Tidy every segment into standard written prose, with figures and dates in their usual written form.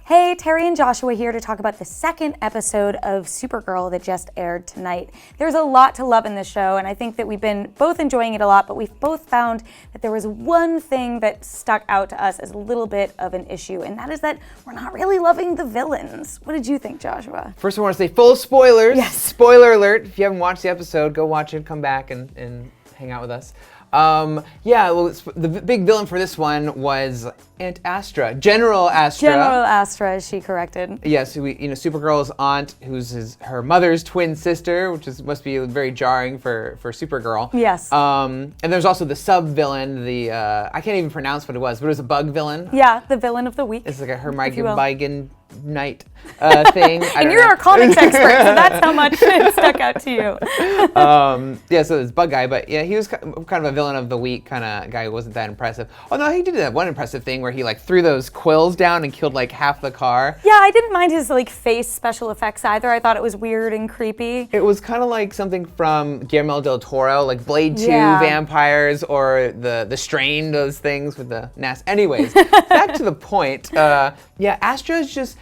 Hey, Terri and Joshua here to talk about the second episode of Supergirl that just aired tonight. There's a lot to love in this show, and I think that we've been both enjoying it a lot, but we've both found that there was one thing that stuck out to us as a little bit of an issue, and that is that we're not really loving the villains. What did you think, Joshua? First, I want to say full spoilers. Yes. Spoiler alert. If you haven't watched the episode, go watch it, come back and hang out with us. The big villain for this one was Aunt Astra, General Astra. General Astra, as she corrected. Yes, Supergirl's aunt, who's her mother's twin sister, which must be very jarring for Supergirl. Yes. And there's also the sub-villain, I can't even pronounce what it was, but it was a bug villain. Yeah, the villain of the week. It's like a Hermione Knight thing. And you're a comics expert, so that's how much it stuck out to you. So it's Bug Guy, but yeah, he was kind of a villain of the week kind of guy who wasn't that impressive. Oh no, he did that one impressive thing where he threw those quills down and killed half the car. Yeah, I didn't mind his face special effects either. I thought it was weird and creepy. It was kind of like something from Guillermo del Toro, like Blade 2 vampires or the Strain, those things with the NAS. Anyways, back to the point. Astra is just,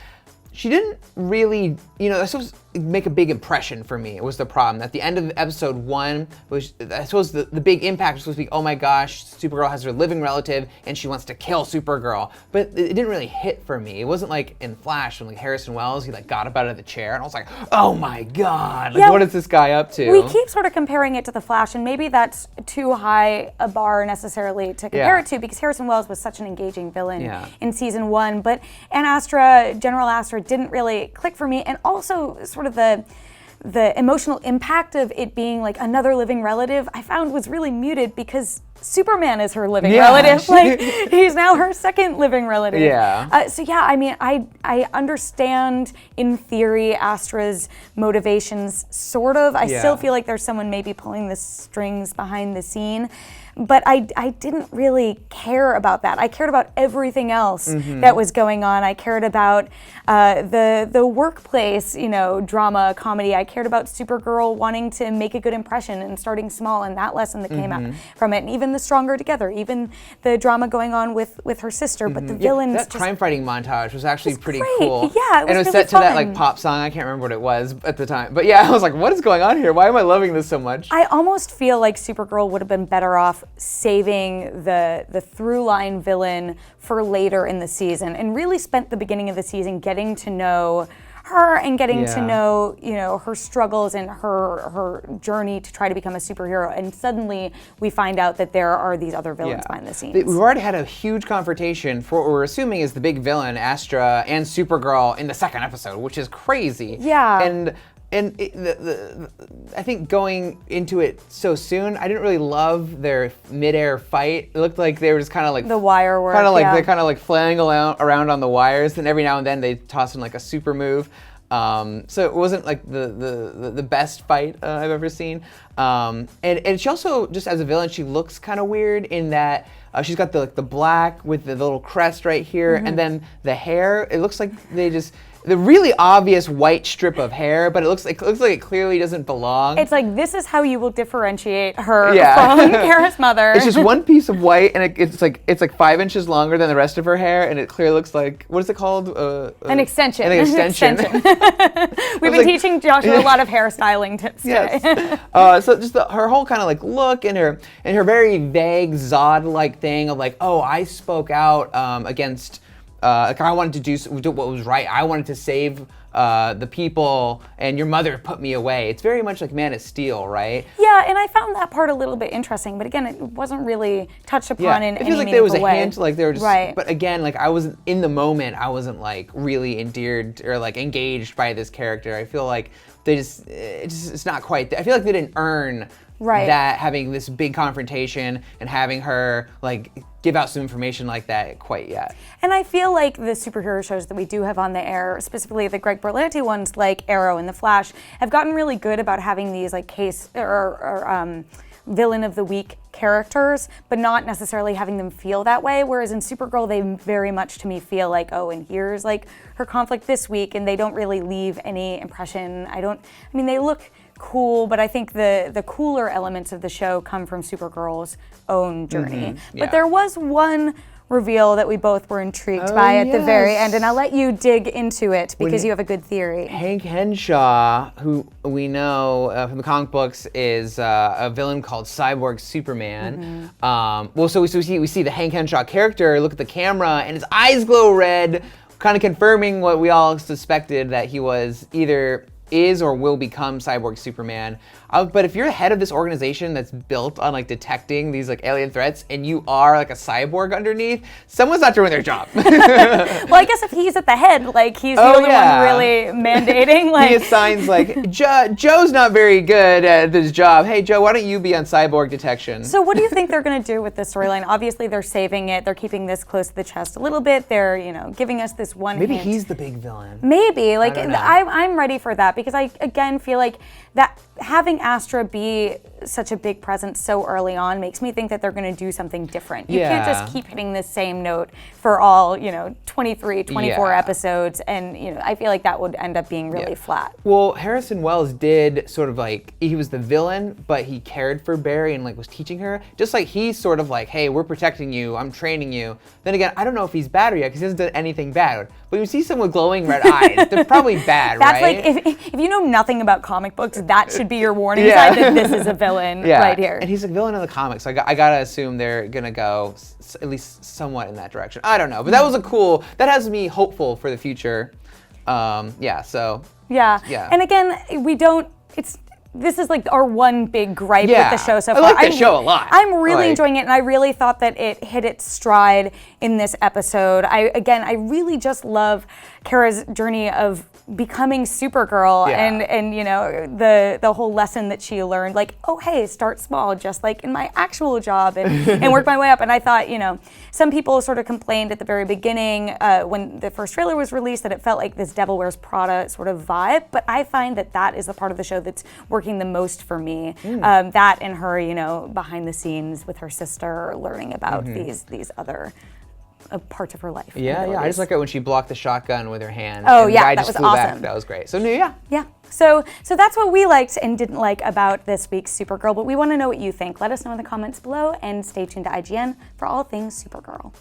she didn't really, supposed to make a big impression for me. It was the problem. At the end of episode 1, was, I suppose the big impact was supposed to be, oh my gosh, Supergirl has her living relative and she wants to kill Supergirl. But it didn't really hit for me. It wasn't like in Flash when Harrison Wells, he got up out of the chair and I was like, oh my God, what is this guy up to? We keep sort of comparing it to the Flash, and maybe that's too high a bar necessarily to compare it to, because Harrison Wells was such an engaging villain in season 1. But General Astra didn't really click for me, and also sort of the emotional impact of it being another living relative I found was really muted, because Superman is her living relative. He's now her second living relative. I understand in theory Astra's motivations, sort of. I still feel like there's someone maybe pulling the strings behind the scene. But I didn't really care about that. I cared about everything else that was going on. I cared about the workplace, drama, comedy. I cared about Supergirl wanting to make a good impression and starting small, and that lesson that came out from it. And even the Stronger Together, even the drama going on with her sister. But the villains. That crime fighting montage was actually pretty great. cool. Yeah, it was and it was really set fun. to that pop song. I can't remember what it was at the time. But yeah, I was like, what is going on here? Why am I loving this so much? I almost feel like Supergirl would have been better off saving the through line villain for later in the season, and really spent the beginning of the season getting to know her and getting to know, her struggles and her journey to try to become a superhero. And suddenly we find out that there are these other villains behind the scenes. We've already had a huge confrontation for what we're assuming is the big villain, Astra and Supergirl, in the second episode, which is crazy. Yeah. And I think going into it so soon, I didn't really love their mid-air fight. It looked like they were just kind of the wire work. They're kind of flailing around on the wires, and every now and then they toss in a super move. So it wasn't the best fight I've ever seen. And she also, just as a villain, she looks kind of weird in that she's got the black with the little crest right here, and then the hair. It looks like the really obvious white strip of hair, but it looks like it clearly doesn't belong. It's this is how you will differentiate her from Kara's mother. It's just one piece of white, and it's 5 inches longer than the rest of her hair, and it clearly looks like, what is it called? An extension. An extension. We've been teaching Joshua a lot of hairstyling tips today. So just her whole kind of look, and her very vague Zod-like thing of oh, I spoke out against. I wanted to do what was right. I wanted to save the people, and your mother put me away. It's very much like Man of Steel, right? Yeah, and I found that part a little bit interesting, but again, it wasn't really touched upon in any meaningful way. It feels like there was a hint, they were just, right. But again, I wasn't, in the moment, I wasn't really endeared or engaged by this character. I feel like it's not quite, I feel like they didn't earn that, having this big confrontation and having her give out some information like that quite yet. And I feel like the superhero shows that we do have on the air, specifically the Greg Berlanti ones like Arrow and The Flash, have gotten really good about having these case or villain of the week characters, but not necessarily having them feel that way. Whereas in Supergirl, they very much to me feel oh, and here's her conflict this week, and they don't really leave any impression. They look cool, but I think the cooler elements of the show come from Supergirl's own journey. But there was one reveal that we both were intrigued by at the very end, and I'll let you dig into it because you have a good theory. Hank Henshaw, who we know from the comic books, is a villain called Cyborg Superman. So we see the Hank Henshaw character look at the camera, and his eyes glow red, kind of confirming what we all suspected, that he was either is or will become Cyborg Superman. But if you're the head of this organization that's built on like detecting these like alien threats, and you are like a cyborg underneath, someone's not doing their job. Well, I guess if he's at the head, like he's the only one really mandating. Like he assigns like Joe's not very good at this job. Hey Joe, why don't you be on cyborg detection? So what do you think they're going to do with this storyline? Obviously, they're saving it. They're keeping this close to the chest a little bit. They're giving us this one. Maybe hint. He's the big villain. Maybe like I'm ready for that because I again feel like that having Astra be such a big presence so early on makes me think that they're going to do something different. You can't just keep hitting this same note for all 23, 24 episodes, and I feel like that would end up being really flat. Well, Harrison Wells did sort of like, he was the villain, but he cared for Barry and like was teaching her. Just like he's sort of like, hey, we're protecting you, I'm training you. Then again, I don't know if he's bad yet because he hasn't done anything bad. But when you see someone with glowing red eyes, they're probably bad, That's right? That's like, if you know nothing about comic books, that should be your warning sign that this is a villain right here. And he's a villain in the comics, so I gotta assume they're gonna go at least somewhat in that direction. I don't know, but that was that has me hopeful for the future. And again, this is like our one big gripe with the show so far. I like the show a lot. I'm really enjoying it, and I really thought that it hit its stride in this episode. I really just love Kara's journey of becoming Supergirl and the whole lesson that she learned, like, oh hey, start small, just like in my actual job, and work my way up. And I thought, some people sort of complained at the very beginning when the first trailer was released that it felt like this Devil Wears Prada sort of vibe, but I find that is the part of the show that's working the most for me. That and her, behind the scenes with her sister, learning about these other parts of her life. I just like it when she blocked the shotgun with her hand. Oh and yeah, the guy that just was flew awesome. Back. That was great. So So that's what we liked and didn't like about this week's Supergirl, but we want to know what you think. Let us know in the comments below, and stay tuned to IGN for all things Supergirl.